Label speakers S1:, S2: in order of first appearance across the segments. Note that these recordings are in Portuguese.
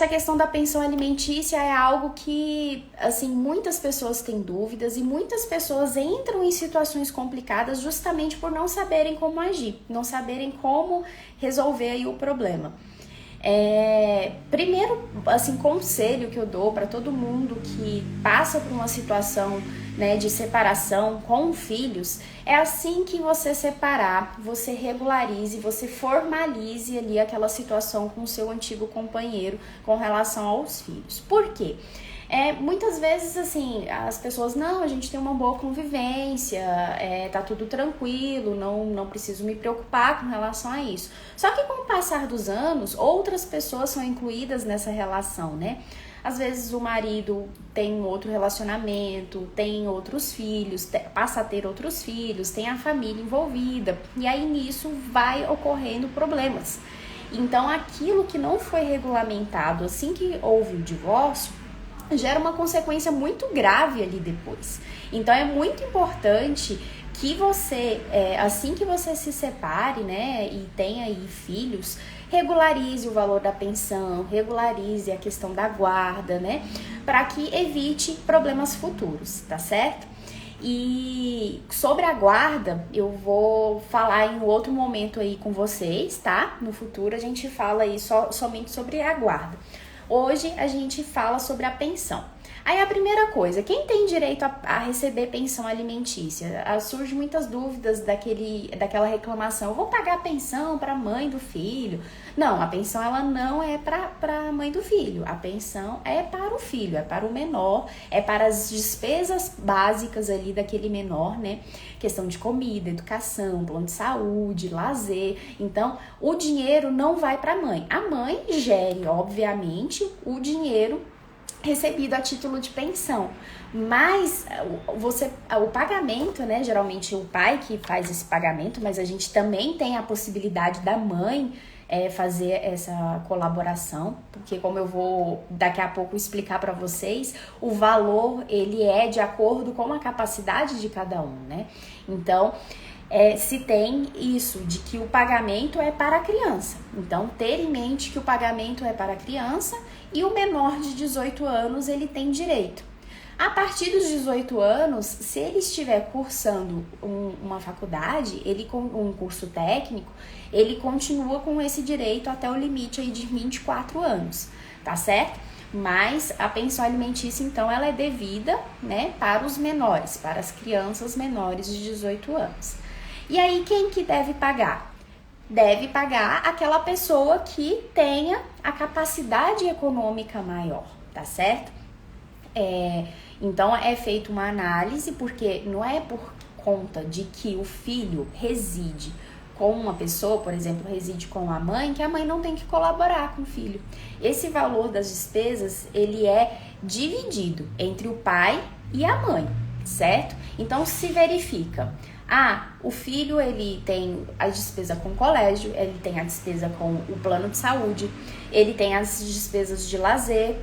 S1: Essa questão da pensão alimentícia é algo que, assim, muitas pessoas têm dúvidas e muitas pessoas entram em situações complicadas justamente por não saberem como agir, não saberem como resolver aí o problema. Primeiro, assim, conselho que eu dou para todo mundo que passa por uma situação, né, de separação com filhos, é assim que você separar, você regularize, você formalize ali aquela situação com o seu antigo companheiro com relação aos filhos. Por quê? Muitas vezes, assim, as pessoas, não, a gente tem uma boa convivência, tá tudo tranquilo, não preciso me preocupar com relação a isso. Só que com o passar dos anos, outras pessoas são incluídas nessa relação, né? Às vezes o marido tem um outro relacionamento, tem outros filhos, passa a ter outros filhos, tem a família envolvida, e aí nisso vai ocorrendo problemas. Então aquilo que não foi regulamentado assim que houve o divórcio, gera uma consequência muito grave ali depois. Então é muito importante que você, assim que você se separe, né, e tenha aí filhos, regularize o valor da pensão, regularize a questão da guarda, né, para que evite problemas futuros, tá certo? E sobre a guarda, eu vou falar em outro momento aí com vocês, tá? No futuro a gente fala aí somente sobre a guarda. Hoje a gente fala sobre a pensão. Aí a primeira coisa, quem tem direito a receber pensão alimentícia? Surgem muitas dúvidas daquela reclamação. Eu vou pagar a pensão para a mãe do filho? Não, a pensão ela não é para a mãe do filho. A pensão é para o filho, é para o menor, é para as despesas básicas ali daquele menor, né? Questão de comida, educação, plano de saúde, lazer. Então, o dinheiro não vai para a mãe. A mãe gere, obviamente, o dinheiro recebido a título de pensão, mas o pagamento, né, geralmente o pai que faz esse pagamento, mas a gente também tem a possibilidade da mãe fazer essa colaboração, porque como eu vou daqui a pouco explicar para vocês, o valor ele é de acordo com a capacidade de cada um, né? Então se tem isso, de que o pagamento é para a criança. Então, ter em mente que o pagamento é para a criança e o menor de 18 anos, ele tem direito. A partir dos 18 anos, se ele estiver cursando uma faculdade, um curso técnico, ele continua com esse direito até o limite aí de 24 anos, tá certo? Mas a pensão alimentícia, então, ela é devida, né, para os menores, para as crianças menores de 18 anos. E aí, quem que deve pagar? Deve pagar aquela pessoa que tenha a capacidade econômica maior, tá certo? Então, é feita uma análise, porque não é por conta de que o filho reside com uma pessoa, por exemplo, reside com a mãe, que a mãe não tem que colaborar com o filho. Esse valor das despesas, ele é dividido entre o pai e a mãe, certo? Então, se verifica... o filho, ele tem a despesa com o colégio, ele tem a despesa com o plano de saúde, ele tem as despesas de lazer,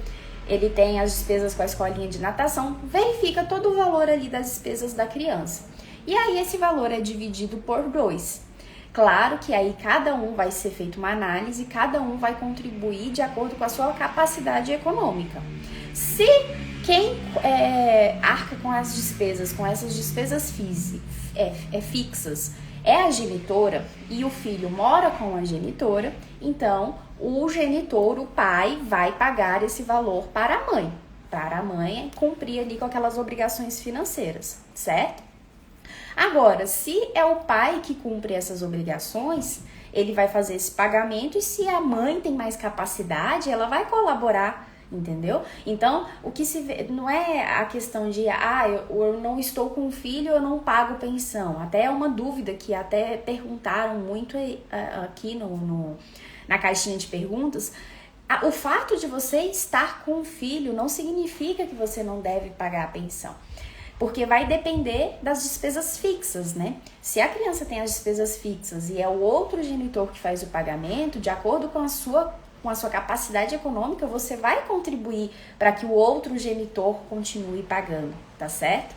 S1: ele tem as despesas com a escolinha de natação, verifica todo o valor ali das despesas da criança. E aí esse valor é dividido por 2. Claro que aí cada um vai ser feita uma análise, cada um vai contribuir de acordo com a sua capacidade econômica. Se quem arca com essas despesas fixas, é a genitora e o filho mora com a genitora, então o genitor, o pai, vai pagar esse valor para a mãe cumprir ali com aquelas obrigações financeiras, certo? Agora, se é o pai que cumpre essas obrigações, ele vai fazer esse pagamento, e se a mãe tem mais capacidade, ela vai colaborar, entendeu? Então, o que se vê não é a questão de eu não estou com filho, eu não pago pensão. Até é uma dúvida que até perguntaram muito aqui na caixinha de perguntas. O fato de você estar com um filho não significa que você não deve pagar a pensão, porque vai depender das despesas fixas, né? Se a criança tem as despesas fixas e é o outro genitor que faz o pagamento, de acordo com a sua com a sua capacidade econômica, você vai contribuir para que o outro genitor continue pagando, tá certo?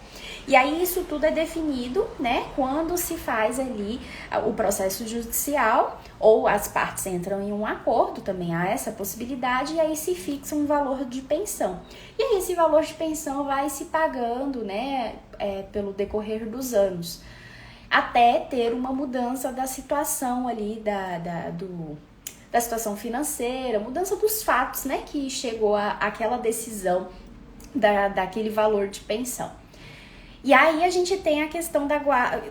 S1: E aí isso tudo é definido, né, quando se faz ali o processo judicial, ou as partes entram em um acordo, também há essa possibilidade, e aí se fixa um valor de pensão. E aí esse valor de pensão vai se pagando, né, pelo decorrer dos anos, até ter uma mudança da situação ali, da situação financeira, mudança dos fatos, né, que chegou àquela decisão daquele valor de pensão. E aí a gente tem a questão da guarda.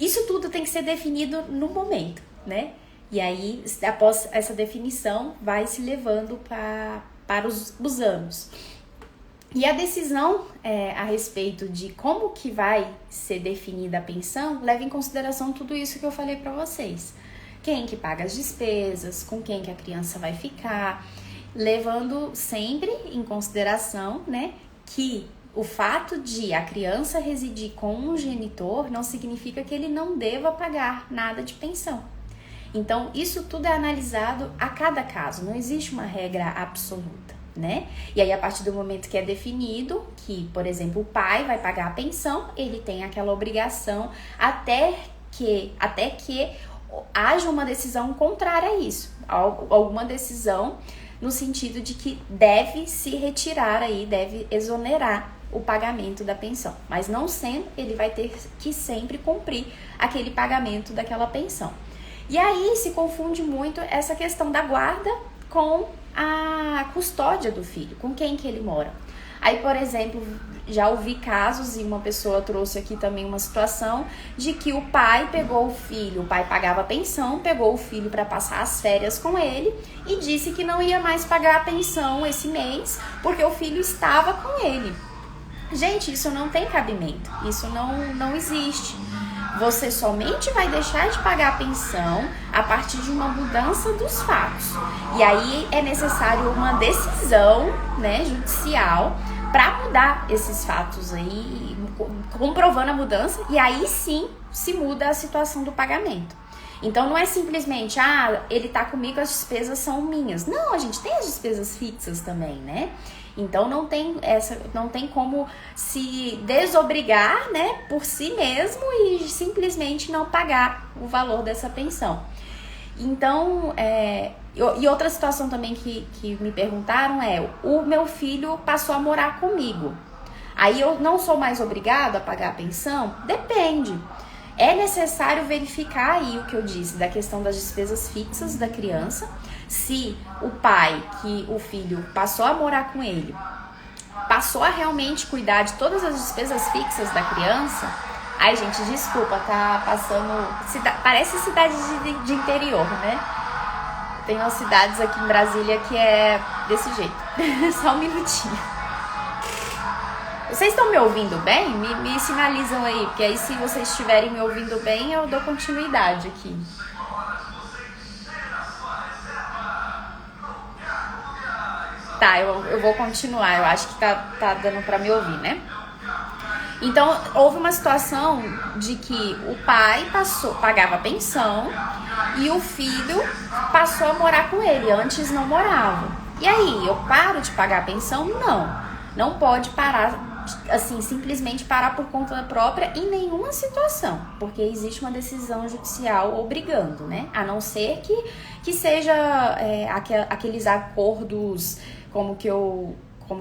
S1: Isso tudo tem que ser definido no momento, né? E aí, após essa definição, vai se levando para os anos. E a decisão a respeito de como que vai ser definida a pensão leva em consideração tudo isso que eu falei para vocês. Quem que paga as despesas, com quem que a criança vai ficar, levando sempre em consideração, né, que o fato de a criança residir com um genitor não significa que ele não deva pagar nada de pensão. Então, isso tudo é analisado a cada caso, não existe uma regra absoluta, né? E aí, a partir do momento que é definido que, por exemplo, o pai vai pagar a pensão, ele tem aquela obrigação até que haja uma decisão contrária a isso, alguma decisão no sentido de que deve se retirar aí, deve exonerar o pagamento da pensão, mas não sendo, ele vai ter que sempre cumprir aquele pagamento daquela pensão. E aí se confunde muito essa questão da guarda com a custódia do filho, com quem que ele mora. Aí, por exemplo, já ouvi casos, e uma pessoa trouxe aqui também uma situação, de que o pai pegou o filho, o pai pagava a pensão, pegou o filho para passar as férias com ele e disse que não ia mais pagar a pensão esse mês, porque o filho estava com ele. Gente, isso não tem cabimento, isso não existe. Você somente vai deixar de pagar a pensão a partir de uma mudança dos fatos. E aí é necessário uma decisão, né, judicial para mudar esses fatos aí, comprovando a mudança, e aí sim se muda a situação do pagamento. Então não é simplesmente, ele tá comigo, as despesas são minhas. Não, a gente tem as despesas fixas também, né? Então não tem como se desobrigar, né, por si mesmo e simplesmente não pagar o valor dessa pensão. Então, e outra situação também que me perguntaram o meu filho passou a morar comigo. Aí eu não sou mais obrigado a pagar a pensão? Depende. É necessário verificar aí o que eu disse da questão das despesas fixas da criança. Se o pai, que o filho passou a morar com ele, passou a realmente cuidar de todas as despesas fixas da criança. Ai, gente, desculpa, tá passando... Parece cidade de interior, né? Tem umas cidades aqui em Brasília que é desse jeito. Só um minutinho. Vocês estão me ouvindo bem? Me sinalizam aí, porque aí se vocês estiverem me ouvindo bem, eu dou continuidade aqui. Tá, eu vou continuar, eu acho que tá dando pra me ouvir, né? Então, houve uma situação de que o pai pagava pensão e o filho passou a morar com ele, antes não morava. E aí, eu paro de pagar a pensão? Não pode parar, assim, simplesmente parar por conta própria em nenhuma situação, porque existe uma decisão judicial obrigando, né? A não ser que seja aqueles acordos, como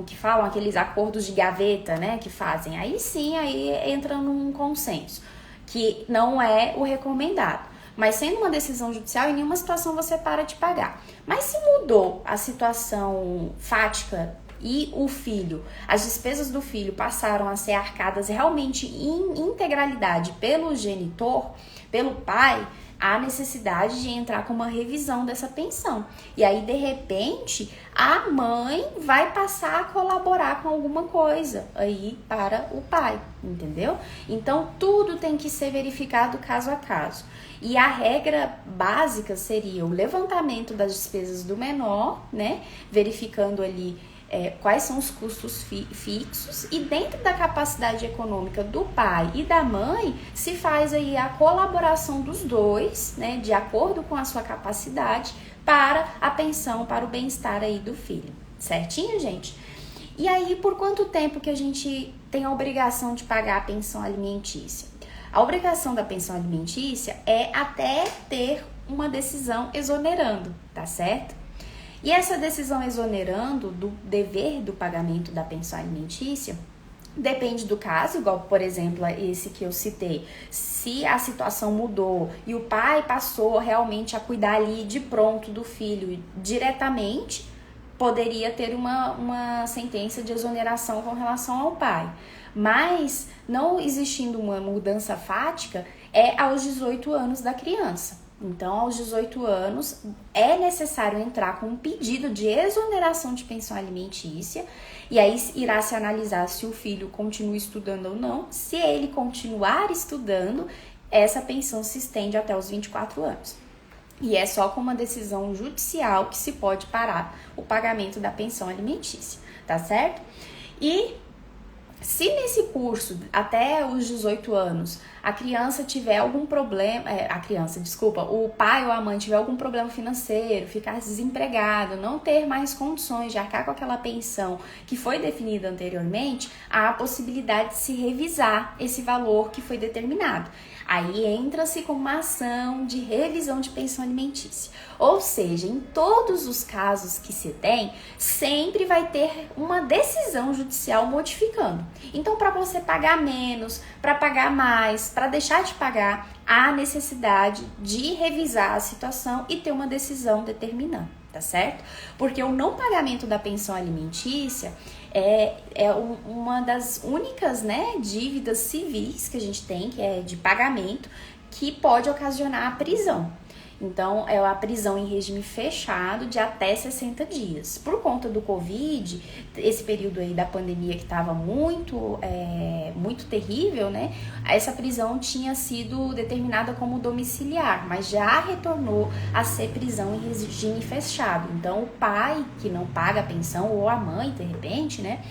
S1: que falam, aqueles acordos de gaveta, né, que fazem. Aí sim, aí entra num consenso, que não é o recomendado. Mas sendo uma decisão judicial, em nenhuma situação você para de pagar. Mas se mudou a situação fática e o filho, as despesas do filho passaram a ser arcadas realmente em integralidade pelo genitor, pelo pai, há necessidade de entrar com uma revisão dessa pensão. E aí, de repente, a mãe vai passar a colaborar com alguma coisa aí para o pai, entendeu? Então, tudo tem que ser verificado caso a caso. E a regra básica seria o levantamento das despesas do menor, né? Verificando ali quais são os custos fixos, e dentro da capacidade econômica do pai e da mãe se faz aí a colaboração dos dois, né, de acordo com a sua capacidade, para a pensão, para o bem-estar aí do filho. Certinho, gente? E aí, por quanto tempo que a gente tem a obrigação de pagar a pensão alimentícia? A obrigação da pensão alimentícia é até ter uma decisão exonerando, tá certo? E essa decisão exonerando do dever do pagamento da pensão alimentícia depende do caso, igual, por exemplo, esse que eu citei. Se a situação mudou e o pai passou realmente a cuidar ali de pronto do filho diretamente, poderia ter uma sentença de exoneração com relação ao pai. Mas, não existindo uma mudança fática, é aos 18 anos da criança. Então, aos 18 anos, é necessário entrar com um pedido de exoneração de pensão alimentícia, e aí irá se analisar se o filho continua estudando ou não. Se ele continuar estudando, essa pensão se estende até os 24 anos. E é só com uma decisão judicial que se pode parar o pagamento da pensão alimentícia, tá certo? E se nesse curso, até os 18 anos, a criança tiver algum problema, o pai ou a mãe tiver algum problema financeiro, ficar desempregado, não ter mais condições de arcar com aquela pensão que foi definida anteriormente, há a possibilidade de se revisar esse valor que foi determinado. Aí entra-se com uma ação de revisão de pensão alimentícia. Ou seja, em todos os casos que se tem, sempre vai ter uma decisão judicial modificando. Então, para você pagar menos, para pagar mais, para deixar de pagar, há necessidade de revisar a situação e ter uma decisão determinando, tá certo? Porque o não pagamento da pensão alimentícia é uma das únicas, né, dívidas civis que a gente tem, que é de pagamento, que pode ocasionar a prisão. Então, é a prisão em regime fechado de até 60 dias. Por conta do Covid, esse período aí da pandemia que estava muito terrível, né? Essa prisão tinha sido determinada como domiciliar, mas já retornou a ser prisão em regime fechado. Então, o pai que não paga a pensão, ou a mãe, de repente, né?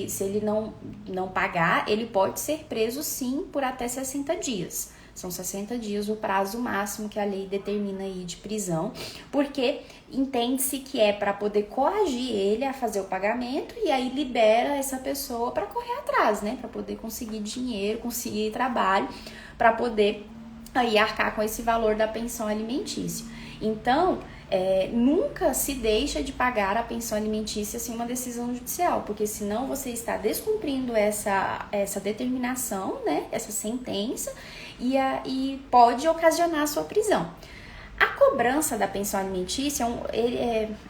S1: Se ele não pagar, ele pode ser preso sim por até 60 dias. São 60 dias o prazo máximo que a lei determina aí de prisão, porque entende-se que é para poder coagir ele a fazer o pagamento e aí libera essa pessoa para correr atrás, né? Para poder conseguir dinheiro, conseguir trabalho, para poder aí arcar com esse valor da pensão alimentícia. Então, nunca se deixa de pagar a pensão alimentícia sem uma decisão judicial, porque senão você está descumprindo essa determinação, né, essa sentença, e pode ocasionar a sua prisão. A cobrança da pensão alimentícia,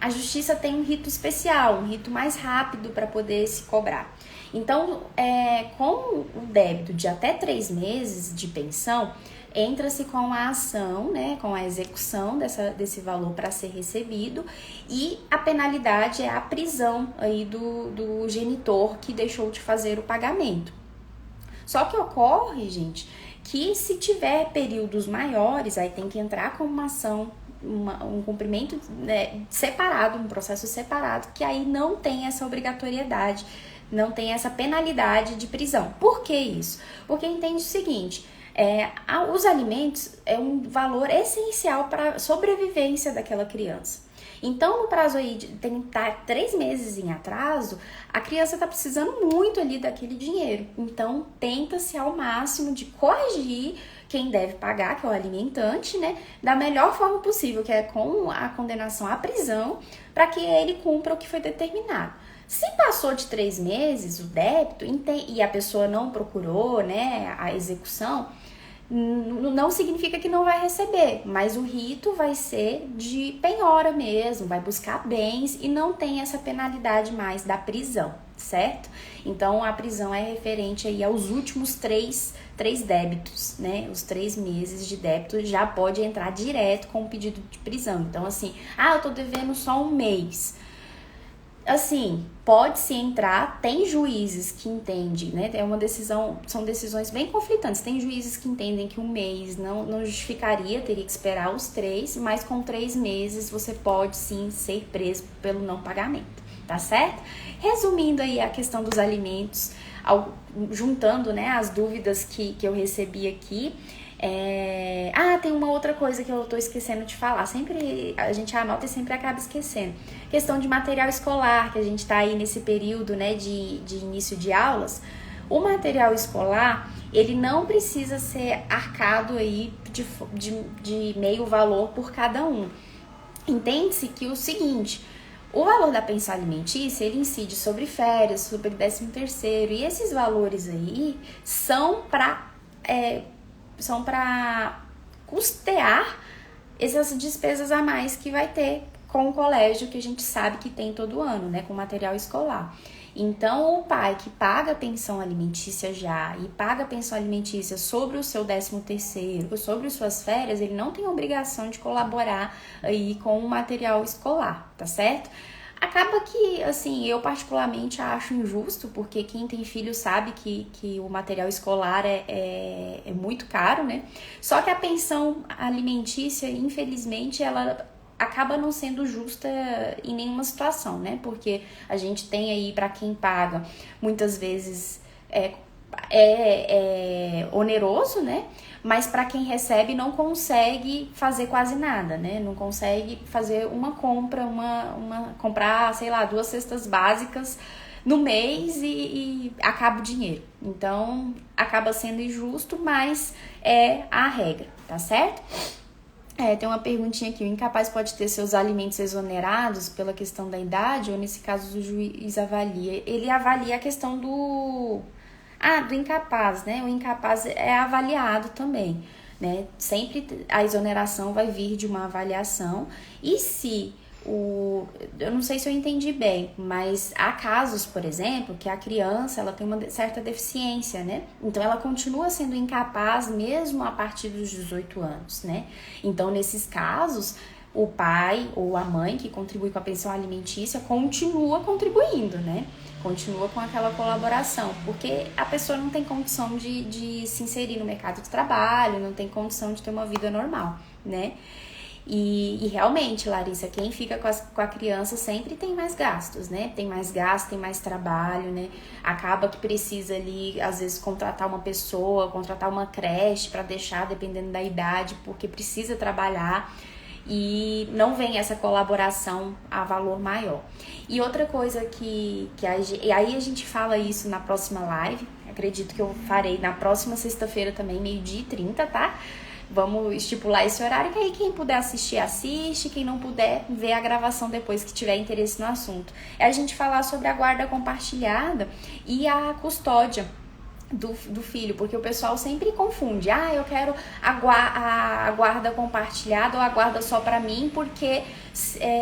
S1: a justiça tem um rito especial, um rito mais rápido para poder se cobrar. Então, com o débito de até 3 meses de pensão, entra-se com a ação, né, com a execução desse valor para ser recebido, e a penalidade é a prisão aí do genitor que deixou de fazer o pagamento. Só que ocorre, gente, que se tiver períodos maiores, aí tem que entrar com uma ação, um cumprimento, né, separado, um processo separado, que aí não tem essa obrigatoriedade, não tem essa penalidade de prisão. Por que isso? Porque entende o seguinte: os alimentos é um valor essencial para a sobrevivência daquela criança. Então, no prazo aí de tentar 3 meses em atraso, a criança está precisando muito ali daquele dinheiro. Então, tenta-se ao máximo de corrigir quem deve pagar, que é o alimentante, né, da melhor forma possível, que é com a condenação à prisão, para que ele cumpra o que foi determinado. Se passou de 3 meses o débito e a pessoa não procurou, né, a execução, não significa que não vai receber, mas o rito vai ser de penhora mesmo, vai buscar bens e não tem essa penalidade mais da prisão, certo? Então, a prisão é referente aí aos últimos 3 débitos, né? Os 3 meses de débito já pode entrar direto com o pedido de prisão. Então, assim, eu tô devendo só 1 mês. Assim, pode-se entrar, tem juízes que entendem, né? São decisões bem conflitantes. Tem juízes que entendem que 1 mês não justificaria, teria que esperar os 3, mas com 3 meses você pode sim ser preso pelo não pagamento, tá certo? Resumindo aí a questão dos alimentos, juntando, né, as dúvidas que eu recebi aqui, Tem uma outra coisa que eu tô esquecendo de falar. Sempre a gente anota e sempre acaba esquecendo. Questão de material escolar, que a gente tá aí nesse período, né, de início de aulas. O material escolar, ele não precisa ser arcado aí de meio valor por cada um. Entende-se que o seguinte, o valor da pensão alimentícia, ele incide sobre férias, sobre 13º, e esses valores aí são para custear essas despesas a mais que vai ter com o colégio, que a gente sabe que tem todo ano, né, com material escolar. Então, o pai que paga a pensão alimentícia já e paga a pensão alimentícia sobre o seu 13º, sobre suas férias, ele não tem obrigação de colaborar aí com o material escolar, tá certo? Acaba que, assim, eu particularmente acho injusto, porque quem tem filho sabe que o material escolar é muito caro, né? Só que a pensão alimentícia, infelizmente, ela acaba não sendo justa em nenhuma situação, né? Porque a gente tem aí, para quem paga, muitas vezes oneroso, né? Mas para quem recebe não consegue fazer quase nada, né? Não consegue fazer uma compra, comprar, sei lá, 2 cestas básicas no mês e acaba o dinheiro. Então, acaba sendo injusto, mas é a regra, tá certo? Tem uma perguntinha aqui. O incapaz pode ter seus alimentos exonerados pela questão da idade? Ou nesse caso o juiz avalia? Ele avalia a questão do incapaz, né? O incapaz é avaliado também, né? Sempre a exoneração vai vir de uma avaliação. E se eu não sei se eu entendi bem, mas há casos, por exemplo, que a criança ela tem uma certa deficiência, né? Então ela continua sendo incapaz mesmo a partir dos 18 anos, né? Então nesses casos, o pai ou a mãe que contribui com a pensão alimentícia continua contribuindo, né? Continua com aquela colaboração, porque a pessoa não tem condição de se inserir no mercado de trabalho, não tem condição de ter uma vida normal, né? E realmente, Larissa, quem fica com a criança sempre tem mais gastos, né? Tem mais gasto, tem mais trabalho, né? Acaba que precisa ali, às vezes, contratar uma pessoa, contratar uma creche para deixar, dependendo da idade, porque precisa trabalhar e não vem essa colaboração a valor maior. E outra coisa e aí a gente fala isso na próxima live, acredito que eu farei na próxima sexta-feira também, 12h30, tá? Vamos estipular esse horário, que aí quem puder assistir, assiste. Quem não puder, vê a gravação depois que tiver interesse no assunto. É a gente falar sobre a guarda compartilhada e a custódia do filho, porque o pessoal sempre confunde. Eu quero a guarda compartilhada ou a guarda só pra mim porque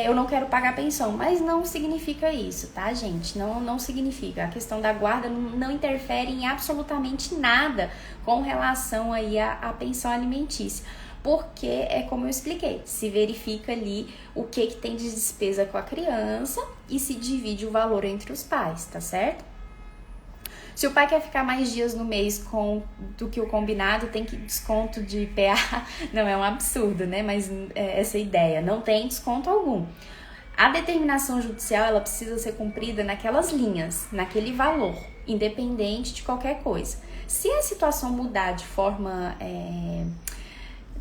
S1: eu não quero pagar pensão. Mas não significa isso, tá, gente? Não significa. A questão da guarda não interfere em absolutamente nada com relação aí à pensão alimentícia. Porque é como eu expliquei, se verifica ali o que tem de despesa com a criança e se divide o valor entre os pais, tá certo? Se o pai quer ficar mais dias no mês do que o combinado, tem que desconto de PA. Não, é um absurdo, né? Mas essa ideia, não tem desconto algum. A determinação judicial, ela precisa ser cumprida naquelas linhas, naquele valor, independente de qualquer coisa. Se a situação mudar de forma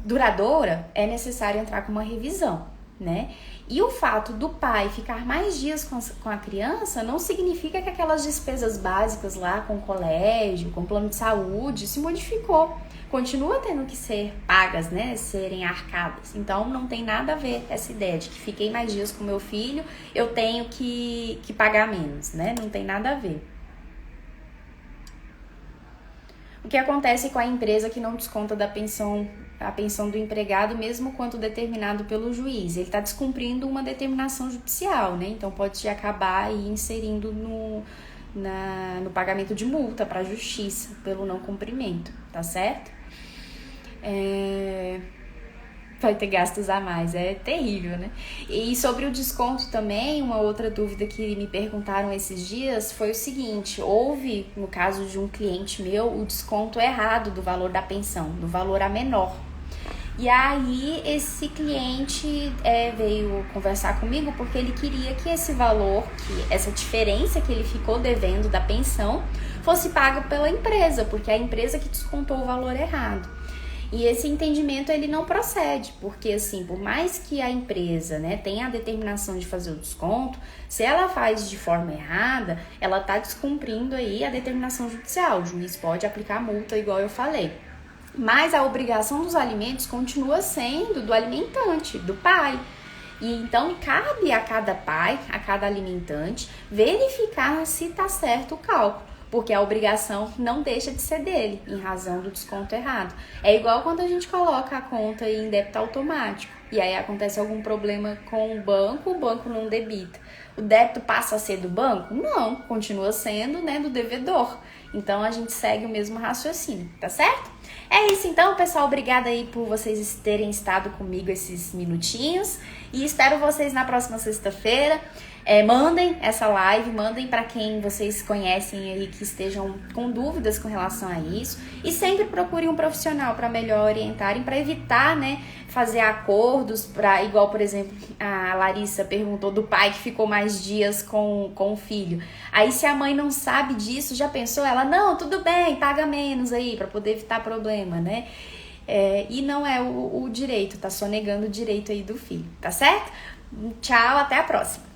S1: duradoura, é necessário entrar com uma revisão, né? E o fato do pai ficar mais dias com a criança não significa que aquelas despesas básicas lá com o colégio, com o plano de saúde, se modificou. Continua tendo que ser pagas, né? Serem arcadas. Então não tem nada a ver essa ideia de que fiquei mais dias com meu filho, eu tenho que pagar menos, né? Não tem nada a ver. O que acontece com a empresa que não desconta a pensão do empregado, mesmo quando determinado pelo juiz? Ele está descumprindo uma determinação judicial, né? Então pode acabar aí inserindo no pagamento de multa para a justiça pelo não cumprimento, tá certo? Vai ter gastos a mais, é terrível, né? E sobre o desconto também, uma outra dúvida que me perguntaram esses dias foi o seguinte: houve, no caso de um cliente meu, o desconto errado do valor da pensão, do valor a menor. E aí esse cliente veio conversar comigo porque ele queria que esse valor, que essa diferença que ele ficou devendo da pensão, fosse paga pela empresa, porque é a empresa que descontou o valor errado. E esse entendimento ele não procede, porque assim, por mais que a empresa, né, tenha a determinação de fazer o desconto, se ela faz de forma errada, ela está descumprindo aí a determinação judicial. O juiz pode aplicar multa, igual eu falei. Mas a obrigação dos alimentos continua sendo do alimentante, do pai. E então cabe a cada pai, a cada alimentante, verificar se está certo o cálculo. Porque a obrigação não deixa de ser dele, em razão do desconto errado. É igual quando a gente coloca a conta em débito automático. E aí acontece algum problema com o banco não debita. O débito passa a ser do banco? Não, continua sendo, né, do devedor. Então a gente segue o mesmo raciocínio, tá certo? É isso então, pessoal. Obrigada aí por vocês terem estado comigo esses minutinhos. E espero vocês na próxima sexta-feira. Mandem essa live, mandem para quem vocês conhecem aí que estejam com dúvidas com relação a isso. E sempre procure um profissional para melhor orientarem, para evitar, né, fazer acordos, igual, por exemplo, a Larissa perguntou do pai que ficou mais dias com o filho. Aí se a mãe não sabe disso, já pensou? Ela, não, tudo bem, paga menos aí, para poder evitar problema, né? E não é o direito, tá só negando o direito aí do filho, tá certo? Tchau, até a próxima.